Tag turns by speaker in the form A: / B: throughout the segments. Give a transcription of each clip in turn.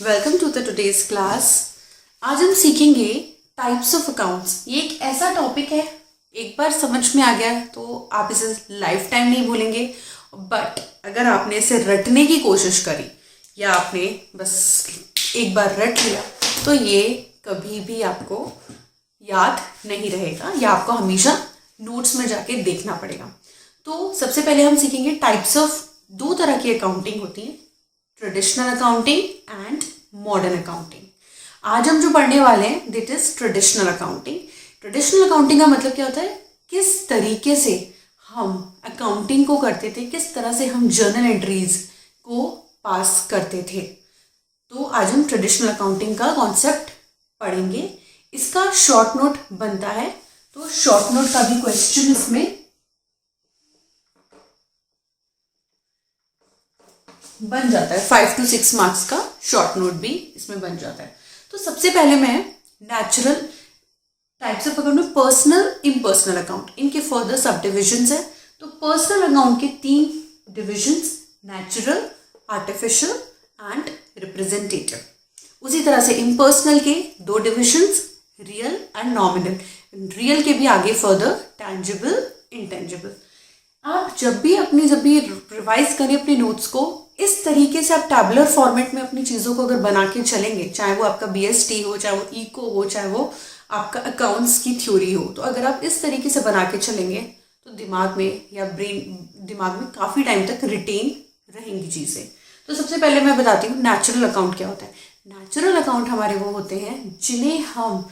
A: Welcome to the today's class. आज हम सीखेंगे टाइप्स ऑफ अकाउंट्स। ये एक ऐसा टॉपिक है, एक बार समझ में आ गया तो आप इसे लाइफ टाइम नहीं भूलेंगे। बट अगर आपने इसे रटने की कोशिश करी या आपने बस एक बार रट लिया तो ये कभी भी आपको याद नहीं रहेगा या आपको हमेशा नोट्स में जाके देखना पड़ेगा। तो सबसे पहले हम सीखेंगे टाइप्स ऑफ, दो तरह की अकाउंटिंग होती है, traditional accounting and modern accounting. आज हम जो पढ़ने वाले हैं that is traditional accounting. Traditional accounting का मतलब क्या होता है, किस तरीके से हम अकाउंटिंग को करते थे, किस तरह से हम जर्नल एंट्रीज को पास करते थे। तो आज हम ट्रेडिशनल अकाउंटिंग का कॉन्सेप्ट पढ़ेंगे। इसका शॉर्ट नोट बनता है, तो शॉर्ट नोट का भी क्वेश्चन इसमें बन जाता है। 5 to 6 मार्क्स का शॉर्ट नोट भी इसमें बन जाता है। तो सबसे पहले मैं नेचुरल टाइप्स ऑफ अकाउंट में पर्सनल, इम्पर्सनल अकाउंट, इनके फर्दर सब डिविजन्स है। तो पर्सनल अकाउंट के 3 divisions, natural, artificial and representative. उसी तरह से इम्पर्सनल के 2 divisions, real and nominal. Real के भी आगे फर्दर टैंजिबल, इंटेंजिबल। आप जब भी रिवाइज करें अपने नोट्स को, इस तरीके से आप टैबुलर फॉर्मेट में अपनी चीज़ों को अगर बना के चलेंगे, चाहे वो आपका बीएसटी हो, चाहे वो इको हो, चाहे वो आपका अकाउंट्स की थ्योरी हो, तो अगर आप इस तरीके से बना के चलेंगे तो दिमाग में या दिमाग में काफ़ी टाइम तक रिटेन रहेंगी चीज़ें। तो सबसे पहले मैं बताती हूँ नेचुरल अकाउंट क्या होता है। नेचुरल अकाउंट हमारे वो होते हैं जिन्हें हम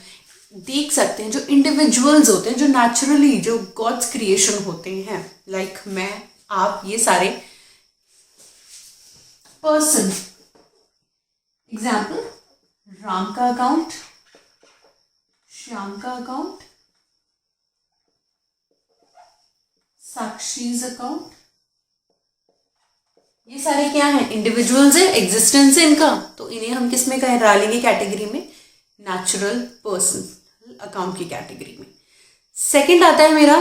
A: देख सकते हैं, जो इंडिविजुअल्स होते हैं, जो नेचुरली, जो गॉड्स क्रिएशन होते हैं, लाइक मैं, आप, ये सारे पर्सन। एग्जाम्पल, राम का अकाउंट, श्याम का अकाउंट, साक्षीज अकाउंट, ये सारे क्या हैं, इंडिविजुअल्स है, एग्जिस्टेंस है इनका। तो इन्हें हम किस में डालेंगे, कैटेगरी में, नेचुरल पर्सन अकाउंट की कैटेगरी में। सेकंड आता है मेरा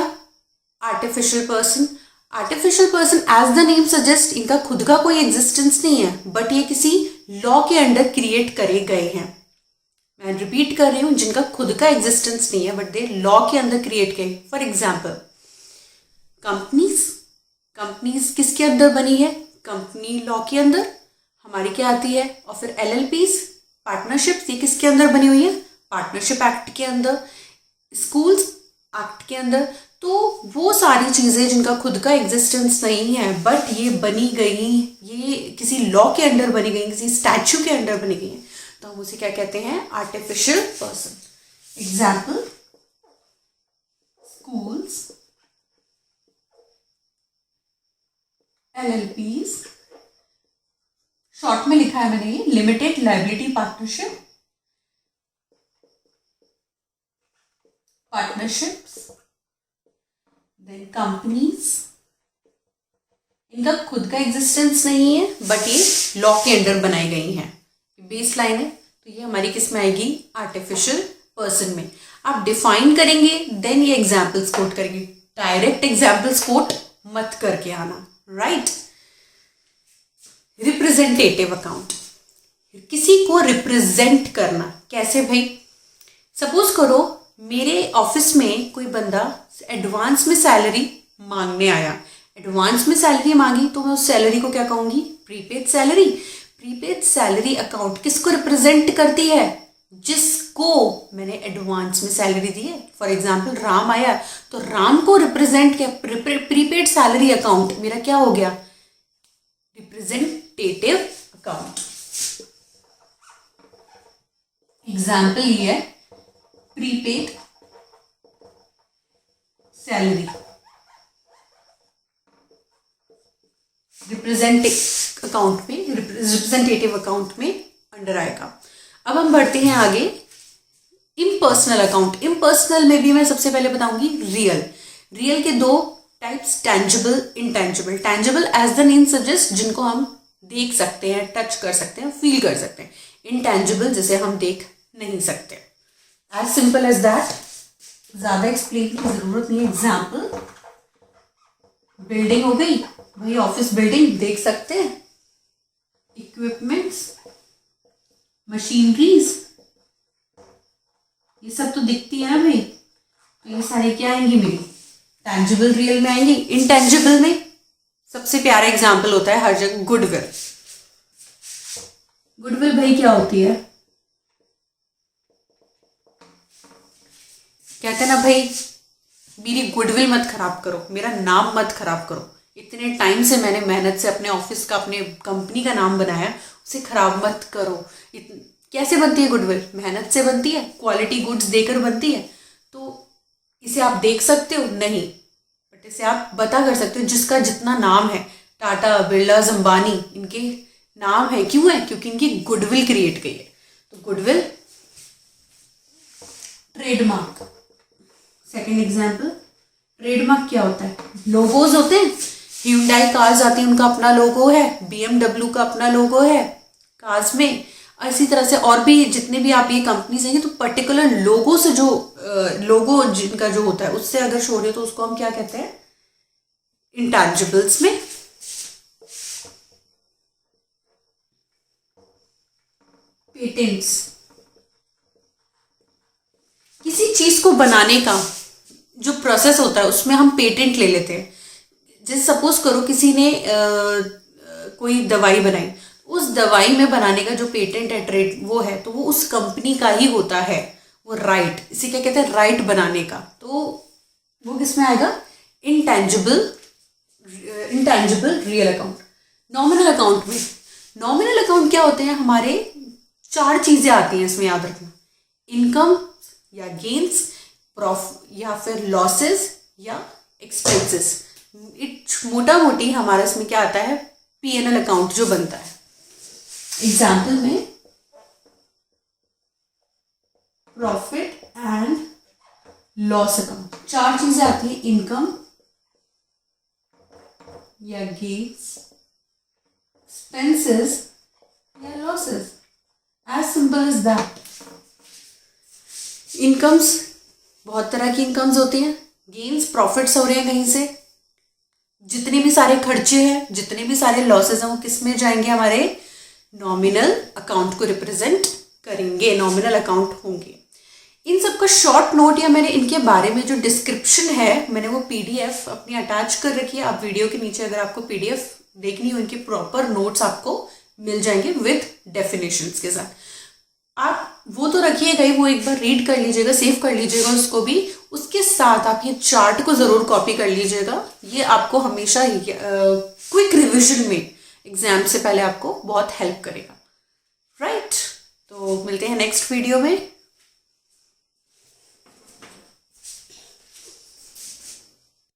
A: artificial person. Artificial person as the name suggest, इनका खुद का कोई एग्जिस्टेंस नहीं है, बट ये किसी लॉ के अंडर क्रिएट करे गए हैं। मैं रिपीट कर रही हूँ, जिनका खुद का एग्जिस्टेंस नहीं है बट दे लॉ के अंदर क्रिएट किए। फॉर एग्जाम्पल, कंपनीज किसके अंदर बनी है, कंपनी लॉ के अंदर हमारी क्या आती है। और फिर एलएलपीज, पार्टनरशिप्स, ये किसके अंदर बनी हुई है, पार्टनरशिप एक्ट के अंदर, स्कूल्स एक्ट के अंदर। तो वो सारी चीज़ें जिनका खुद का एग्जिस्टेंस नहीं है बट ये बनी गई, ये किसी लॉ के अंडर बनी गई, किसी स्टैच्यू के अंडर बनी गई हैं, तो हम उसे क्या कहते हैं, artificial person. Example, schools, LLPs, short में लिखा है मैंने ये, limited liability partnership, partnerships, then companies, इनका खुद का एग्जिस्टेंस नहीं है बट ये लॉ के अंडर बनाई गई हैं। बेस लाइन है, तो ये हमारी किस में आएगी, आर्टिफिशियल पर्सन में। आप डिफाइन करेंगे देन ये एग्जाम्पल्स कोट करेंगे, डायरेक्ट एग्जाम्पल्स कोट मत करके आना, राइट। रिप्रेजेंटेटिव अकाउंट, किसी को रिप्रेजेंट करना कैसे भाई। सपोज करो मेरे ऑफिस में कोई बंदा एडवांस में सैलरी मांगने आया, एडवांस में सैलरी मांगी, तो मैं उस सैलरी को क्या कहूंगी, prepaid salary. Prepaid salary account किसको रिप्रेजेंट करती है, जिसको मैंने एडवांस में सैलरी दी है। फॉर एग्जाम्पल, राम आया तो राम को रिप्रेजेंट किया, प्रीपेड सैलरी अकाउंट मेरा क्या हो गया, रिप्रेजेंटेटिव अकाउंट। एग्जाम्पल ये है प्रीपेड सैलरी, रिप्रेजेंटेटिव अकाउंट में अंडर आएगा। अब हम बढ़ते हैं आगे, इम्पर्सनल अकाउंट। इम्पर्सनल में भी मैं सबसे पहले बताऊंगी रियल के 2 types, tangible, intangible. Tangible as the name suggest, जिनको हम देख सकते हैं, टच कर सकते हैं, फील कर सकते हैं। इंटेंजिबल, जिसे हम देख नहीं सकते। एज सिंपल एज दैट, ज्यादा एक्सप्लेन की जरूरत नहीं है। एग्जाम्पल, बिल्डिंग हो गई भाई, ऑफिस बिल्डिंग देख सकते हैं, इक्विपमेंट्स, मशीनरीज, ये सब तो दिखती है ना भाई, तो ये सारे क्या आएंगी मेरी टैंजिबल रियल में आएंगी। इनटैंजिबल में सबसे प्यारा एग्जाम्पल होता है हर जगह गुडविल। गुडविल भाई क्या होती है, कहते हैं ना भाई मेरी गुडविल मत खराब करो, मेरा नाम मत खराब करो, इतने टाइम से मैंने मेहनत से अपने ऑफिस का अपने कंपनी का नाम बनाया, उसे खराब मत करो। कैसे बनती है गुडविल, मेहनत से बनती है, क्वालिटी गुड्स देकर बनती है। तो इसे आप देख सकते हो नहीं, बट इसे आप बता कर सकते हो जिसका जितना नाम है, टाटा, बिरलाज, अंबानी, इनके नाम है, क्यों है, क्योंकि इनकी गुडविल क्रिएट की है। तो goodwill trademark. Second example, trademark क्या होता है, लोगोज होते हैं। Hyundai कार्स आती है, उनका अपना लोगो है, BMW का अपना लोगो है कार्स में। इसी तरह से और भी जितने भी आप ये कंपनीज हैं, तो पर्टिकुलर लोगो से जो लोगो जिनका जो होता है उससे अगर शो रही हो तो उसको हम क्या कहते हैं, इंटैंजिबल्स में। पेटेंट्स, किसी चीज को बनाने का जो प्रोसेस होता है उसमें हम पेटेंट ले लेते हैं। जैसे सपोज करो किसी ने कोई दवाई बनाई, उस दवाई में बनाने का जो पेटेंट है, ट्रेड वो है, तो वो उस कंपनी का ही होता है, वो राइट, इसे क्या कहते हैं, राइट बनाने का। तो वो किस में आएगा, intangible real account. Nominal account में, नॉमिनल अकाउंट क्या होते हैं, हमारे 4 चीजें आती हैं इसमें, याद रखना, इनकम या गेन्स, प्रॉफिट या फिर लॉसेस या एक्सपेंसेस। मोटा मोटी हमारा इसमें क्या आता है, P&L अकाउंट जो बनता है। एग्जाम्पल में प्रॉफिट एंड लॉस अकाउंट, 4 चीजें आती है, इनकम या गेन्स, एक्सपेंसेस या losses, as simple as that. Incomes, बहुत तरह की इनकम्स होती हैं। गेन्स, प्रॉफिट्स हो रहे हैं कहीं से। जितने भी सारे खर्चे हैं, जितने भी सारे लॉसेस हैं, वो किस में जाएंगे, हमारे नॉमिनल अकाउंट को रिप्रेजेंट करेंगे, नॉमिनल अकाउंट होंगे। इन सब का शॉर्ट नोट या मैंने इनके बारे में जो डिस्क्रिप्शन है, मैंने वो PDF अपनी अटैच कर रखी है। आप वीडियो के नीचे अगर आपको PDF देखनी हो, इनके प्रॉपर नोट्स आपको मिल जाएंगे विद डेफिनेशंस के साथ। आप वो तो रखिएगा ही, वो एक बार रीड कर लीजिएगा, सेव कर लीजिएगा उसको भी। उसके साथ आप ये चार्ट को ज़रूर कॉपी कर लीजिएगा, ये आपको हमेशा क्विक रिविजन में एग्जाम से पहले आपको बहुत हेल्प करेगा, राइट। तो मिलते हैं नेक्स्ट वीडियो में।